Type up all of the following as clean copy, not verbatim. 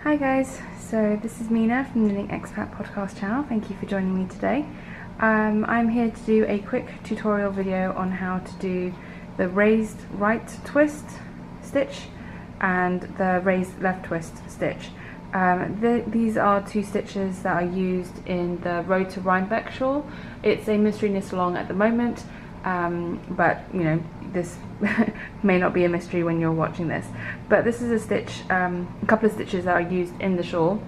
Hi guys, so this is Mina from Knitting Expat Podcast channel. Thank you for joining me today. I'm here to do a quick tutorial video on how to do the raised right twist stitch and the raised left twist stitch. These are two stitches that are used in the Road To Rhinebeck Shawl. It's a mystery knit along at the moment, but you know, this may not be a mystery when you're watching this. But this is a stitch, a couple of stitches that are used in the shawl,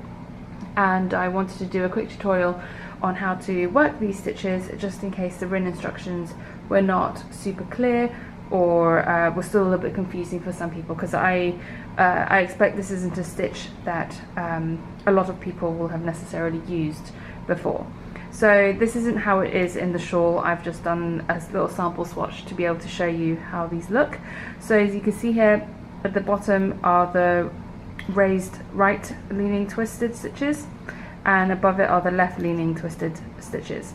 and I wanted to do a quick tutorial on how to work these stitches, just in case the written instructions were not super clear or were still a little bit confusing for some people, because I expect this isn't a stitch that a lot of people will have necessarily used before. So this isn't how it is in the shawl. I've just done a little sample swatch to be able to show you how these look. So as you can see here, at the bottom are the raised right leaning twisted stitches, and above it are the left leaning twisted stitches.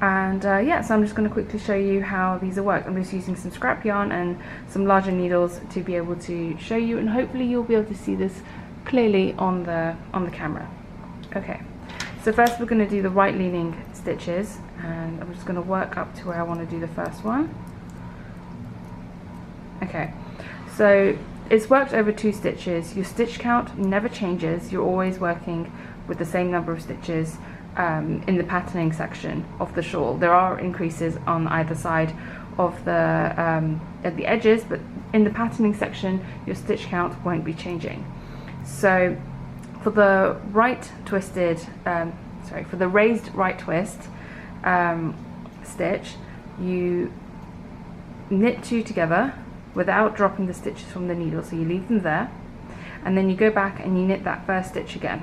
And yeah, so I'm just going to quickly show you how these are worked. I'm just using some scrap yarn and some larger needles to be able to show you, and hopefully you'll be able to see this clearly on the camera. Okay. So first we're going to do the right leaning stitches, and I'm just going to work up to where I want to do the first one. Okay, so it's worked over 2 stitches. Your stitch count never changes. You're always working with the same number of stitches in the patterning section of the shawl. There are increases on either side of the at the edges, but in the patterning section your stitch count won't be changing. So for the right twisted, for the raised right twist stitch, you knit 2 together without dropping the stitches from the needle, so you leave them there, and then you go back and you knit that first stitch again.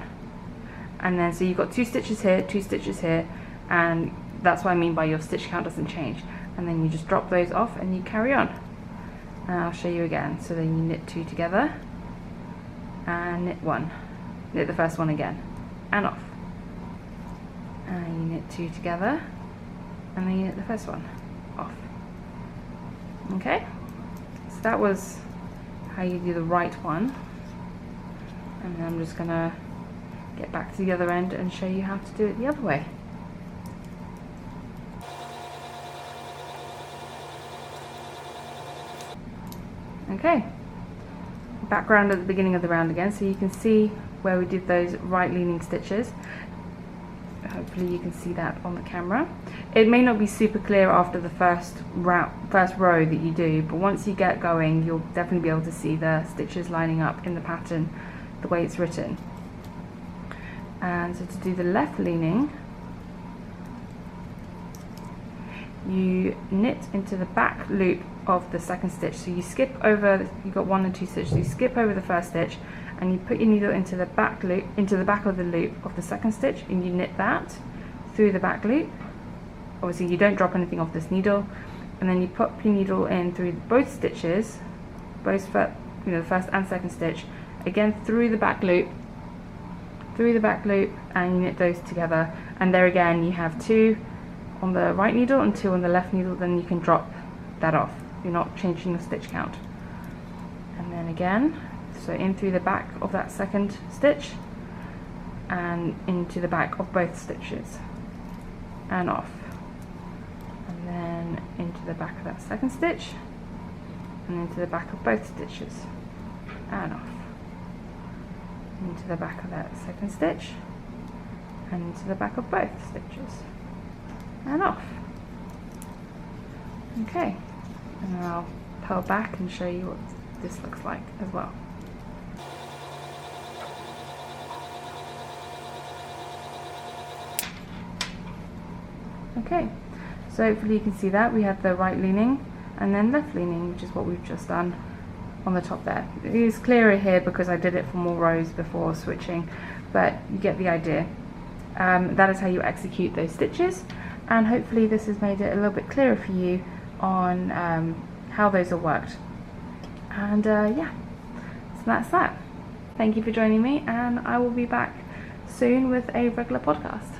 And then so you've got 2 stitches here, 2 stitches here, and that's what I mean by your stitch count doesn't change. And then you just drop those off and you carry on. And I'll show you again. So then you knit 2 together and knit 1. Knit the first one again and off, and you knit 2 together and then you knit the first one off. Okay, so that was how you do the right one, and then I'm just gonna get back to the other end and show you how to do it the other way. Okay, background at the beginning of the round again, so you can see where we did those right leaning stitches. Hopefully you can see that on the camera. It may not be super clear after the first row that you do, but once you get going you'll definitely be able to see the stitches lining up in the pattern the way it's written. And so to do the left leaning, you knit into the back loop of the second stitch. So you skip over, you've got 1 and 2 stitches, so you skip over the first stitch and you put your needle into the back loop, into the back of the loop of the second stitch, and you knit that through the back loop. Obviously you don't drop anything off this needle, and then you pop your needle in through both stitches, the first and second stitch, again through the back loop, and you knit those together. And there again you have 2 on the right needle and 2 on the left needle, then you can drop that off. You're not changing the stitch count. And then again, so in through the back of that second stitch and into the back of both stitches and off, and then into the back of that second stitch and into the back of both stitches and off, into the back of that second stitch and into the back of both stitches and off. Okay, and then I'll pull back and show you what this looks like as well. Okay, so hopefully you can see that we have the right leaning and then left leaning, which is what we've just done on the top there. It is clearer here because I did it for more rows before switching, but you get the idea. That is how you execute those stitches, and hopefully this has made it a little bit clearer for you on how those are worked. And yeah, so that's that. Thank you for joining me, and I will be back soon with a regular podcast.